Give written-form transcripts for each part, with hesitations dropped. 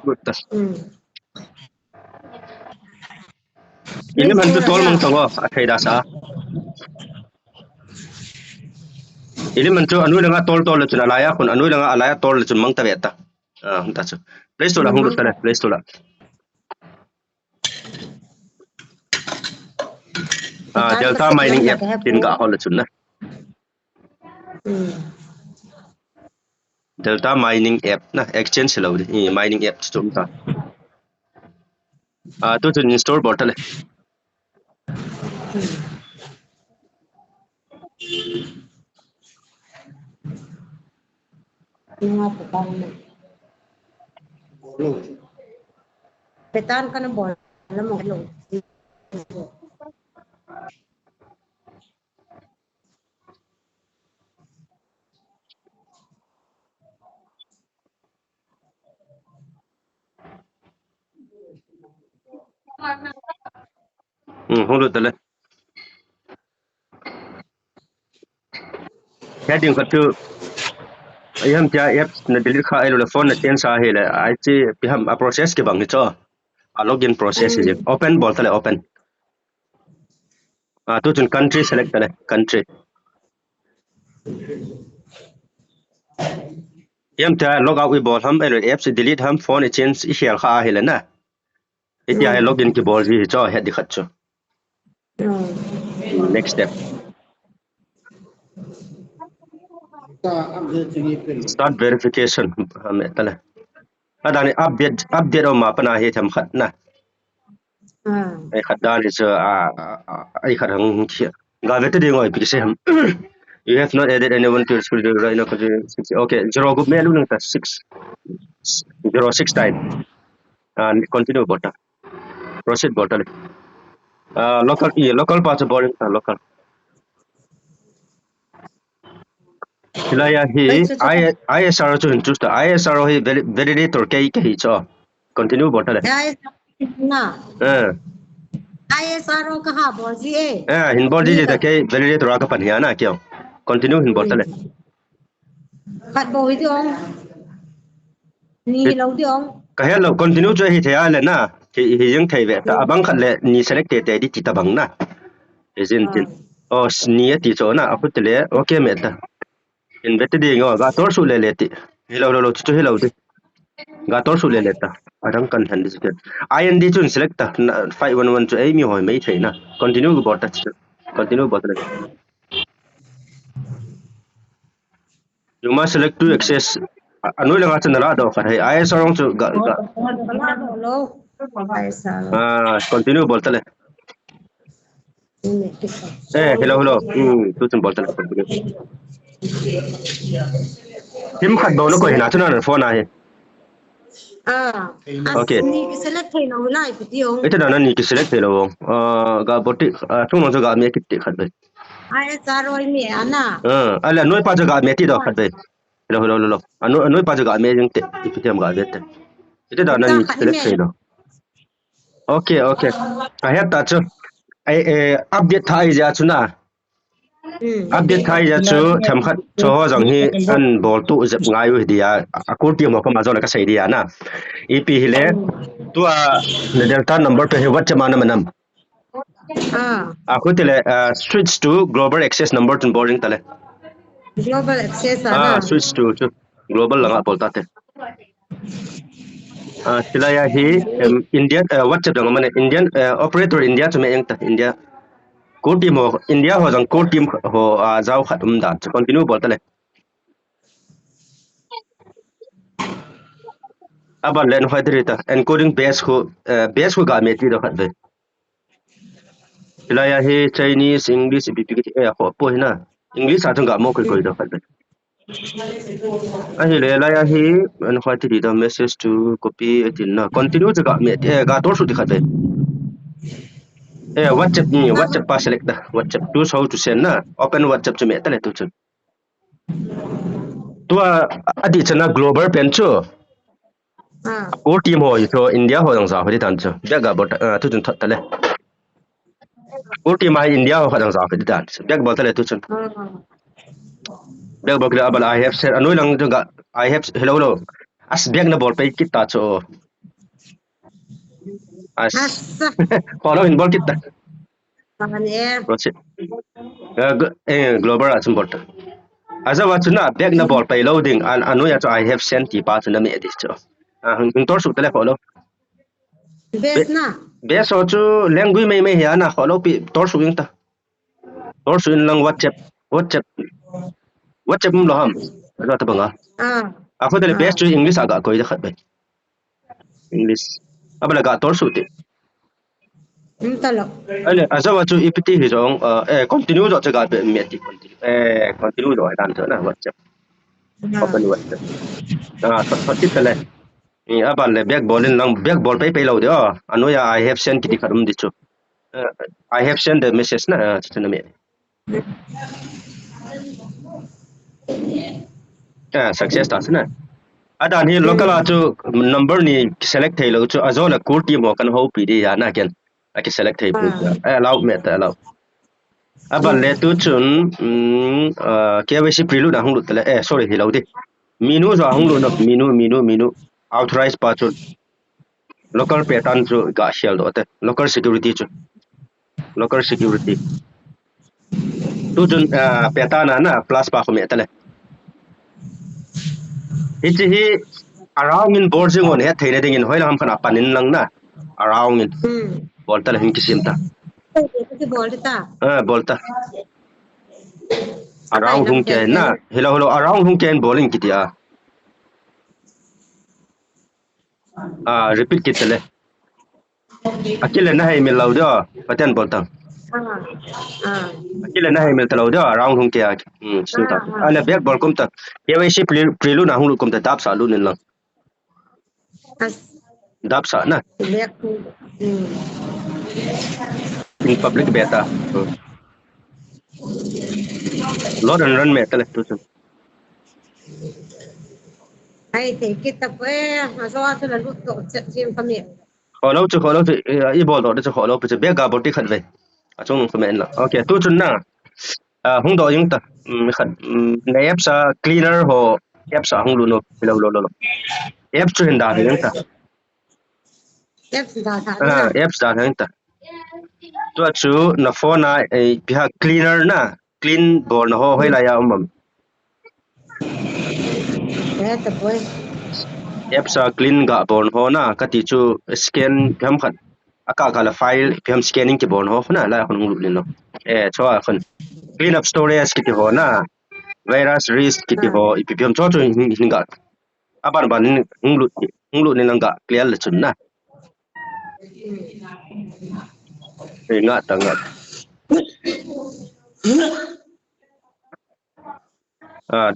Good. Ini mantu tol mang tawa athai da sa. Ini mantu anu langa tol chun alaya kun anu langa alaya tol chun mang taweta. Ta chu. Play store la hung tala Play store la. Delta mining app tin ka hol chun na. Delta mining app na exchange lo di mining app chum ta. Tu chun install bottle. Petan kana bol la mo lo Hulu tala. Heading kat tu ayam tia app na delete kha ilo phone na change sa hele ai chi biham a process ke bang ni cho a login process is open bol tala open tu chun country select tala country yam tia log out wi bol ham ilo app se delete ham phone change I hel kha hele na itia login ki bol ji cho head dikhat cho next step start verification tala adani update ma pana he tham khat na ai khat dan is ai khat hang ga vet de ngoi pi se ham you have not added anyone to school right now okay 0 group me lu nang ta 6 time and continue bota proceed bota local passport local Silaya hi ISR chu choose the ISR hi validator kai cho continue bota le na ISR ka ha bol ji hin bol ji ta kai validator ka pan ya na kyo continue hin bota le khat bo hi ong ni lo di ong ka hello continue cho hi thaya le na hi jing thai ve ta abang khat le ni selected te di ta bang na isn't it ni ti cho na aput le okay me ta in vet de ngo ga tor su le ti hello chu hello ti ga tor su le ta arang kan han dis IND chun select ta 511 chu ai mi hoi mai thai na continue go bot continue bot le you must select to access anu la ga chan la do kha hai ISR ong chu ga continue bot le hello tu chun bot le Tim khat bo lo ko hina chuna phone a he okay ni select thai no lai pi ong ita na ni ki select thelo ga boti thung no ga me ki ti khat be ISR oi me ana ala noi pa ga me ti do khat be hello noi pa ga me jing te ti tem ga be te ita da na ni select thelo okay I have that ai update thai ja chuna update thai ja chu tham khat cho jang hi an bol tu zep ngai u dia akur ti mo pa ma zo la ka sai dia na ep hile tu delta number pe he what chamana manam akutile switch to global access number tun boarding tale global access ana switch to global langa bolta te silaya hi indian whatsapp dang mane indian operator india chme eng ta india ko team ho india ho jang ko team ho jaw khatum da continue bolta le aba len faidrita encoding base ko ga me ti do khat be silaya hi Chinese English bpkt ho po hina English a thang ga mo koi do khat be ahi le la ya hi an khati the message to copy tin na continue ga me ga tor su dikhat be WhatsApp pa select da WhatsApp to how to send na open WhatsApp chu me ta le tu chu tu adi chana global pen chu ko team ho so India ho dang sa ho di tan chu da ga bot tu chun that ta le ko team ai India ho dang sa ho di tan da ga bot ta le tu chun da bot la abal I have said anoi lang ga I have hello as bag na bol pe kit ta chu as Asa. follow in ball kita Paman eh. proceed global as important asa wachuna back na ball pay loading anu ya to I have sent ti pa chuna me this cho hung tor su tele follow Best na. be so chu language mai ya na follow pi tor su ta tor su in lang whatsapp mum lo ham ra ta banga ako tele best chu english aga ko ida khat be english abala ga tor su ti Talo. ale asa wachu ipti hi jong continue jo chaga be me ti continue jo dan cho na whatsapp open whatsapp thot ti tele abal le back ball in lang back ball pay lo de anu ya I have sent ki kharum di chu I have sent the message na chana me success ta na adan hi local chu number ni select thai lo chu azona kurti mo kan ho pi di ya na ken aki select thai pu allow me ta allow abal le tu chun KYC prilu na hung lu tele sorry hi lo di menu zo hung lu no menu authorize pa chu local pattern chu ga shell do te local security tu chun pattern na plus pa khome tele hi around in board jing on he theine ding in hoila ham khana panin lang na around in bol tele hin kisim ta bolta around hung ke na hello around hung ke bowling kitia repeat kitele akile na hay mil laudo paten bolta akile na hay mil laudo around hung ke sinta ale back ball kum ta KYC prilu na hung lu kum ta dap sa lu nin lang dap sa na in public beta lot and run me tele tu sun Ay, kita po asawa sa lalut to sim kami. kholo chu I bol do chu kholo pe be ga boti khat ve achung comment la okay tu chun na hung do yung ta khat ne app sa cleaner ho app sa hung lu no lo app chu hin da yung ta app da yung ta tu chu na phone na bia cleaner na clean bol no ho la ya Ito po app sa clean ga bol ho na ka ti chu scan pham khat aka kala file pham scanning ki bol ho na la khon lu lin no cho khon clean up storage ki ho na virus risk ki ho ipm cho hin ga aban ban hung lu ni lang ga clear le chun na nga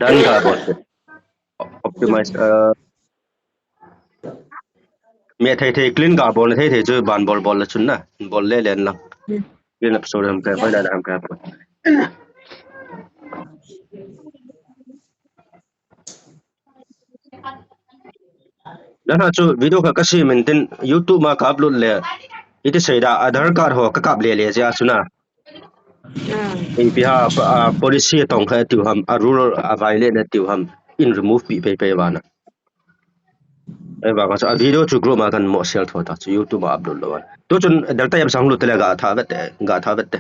dan ga bot optimize me thai clean ga bol thai chu ban bol la chun na bol le len lang clean up storage am ka ba da am ka dan chu video ka kasi maintain YouTube ma ka upload le iti saida Aadhaar card ho ka kap le ja suna biha policy tong kha tu ham rural violate tu ham in remove pe wana ba ka sa video chu group ma kan mo share thota chu YouTube ma upload lo to chun dalta yam sang lu tele ga tha vet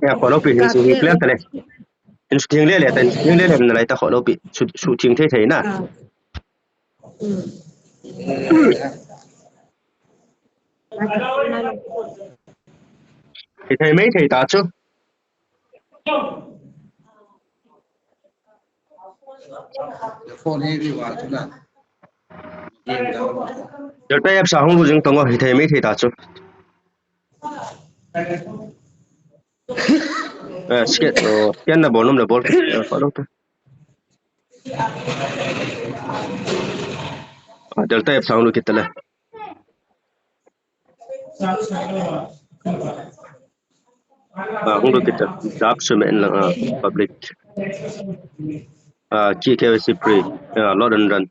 ya follow pe hin si clear tele in sting le na lai ta follow pe su ting thei na thầy mấy thầy ta chứ phone đi vào chỗ nào giờ tay em sao không có dừng tông rồi thầy mấy thầy ta chứ scan là bốn là bốn follow thôi giờ tay em sao không được là không được kita job semen lang public KYC free lot and run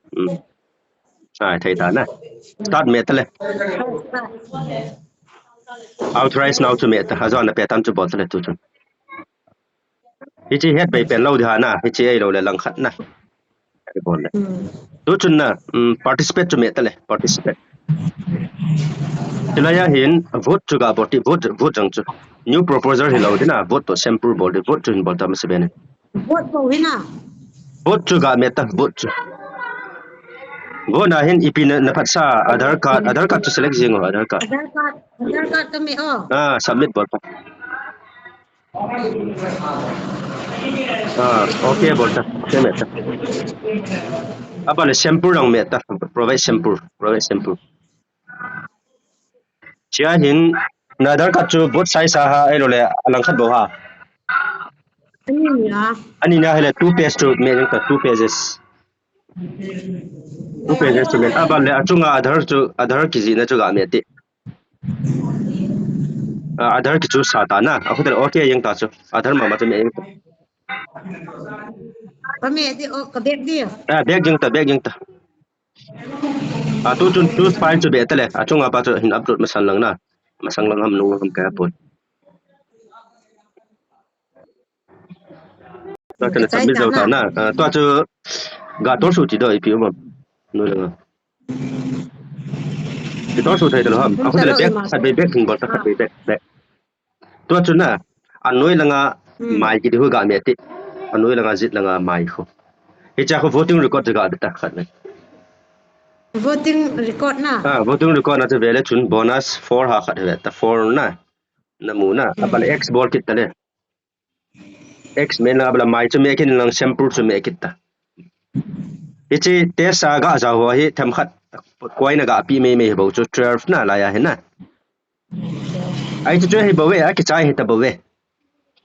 thầy ta na start me tele authorize now to me ta hazon na petam chu bot tele tu chun hichi head bai pen lo di na hichi ai lo le lang khat na ai bol le tu chun na participate to me tele participate Hilaya hin vote juga boti vote jang chu. New proposal hilau dina vote to sample bol vote chu hin bol tam sebene. บดบ่วินะ Vote juga meta vote chu. Vote na hin ipin na phatsa Aadhaar card chu select jing Aadhaar card. อาจารย์ก็ไม่ออก Submit bol pa. Okay bol ta. Okay meta. Apa le sample rang meta provide sample. Chia hin na Aadhaar card chu vote size ha ai lo le alang khat bo ha. อันนี้เหรอ Ani na hele 2 page to me ta 2 pages. 2 pages to me. Aba le achunga Aadhaar ki ji na chu ga me ti. Aadhaar ki chu sa ta na. Aku der okay yang ta chu. Aadhaar ma ma chu me yang ta. ก็แม่ที่ออกกระเบ็ดเดียว Bag yang ta. Tu file chu be ta le. Achunga pa chu hin upload ma san lang na. Ma sang lang ham nu ham ka pon. Ta kana submit jau ta na. To chu ga to su ti do ipi ma. Nu la. Ti to su thai ta lo ham. Aku der bag sat be bag hin bol ta khat be bag. To chu na anoi la nga mai ki di hu ga me ti. Anoi la nga zit la nga mai kho. Icha ko voting record ga ta khat ne. voting record นะ voting record na vele chun bonus 4 ha khat he ta 4 na namu na apal x bol kit ta le x men na bla mai chu me kin lang sample chu me kit ta ichi test sa ga ja ho hi tham khat koi na ga pi me bo chu 12 na la ya he na ai chu he bo we a ki chai he ta bo we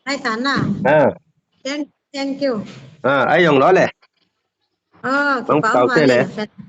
ให้สารน่ะ thank you ai yong lo le กระเป๋ามาเลย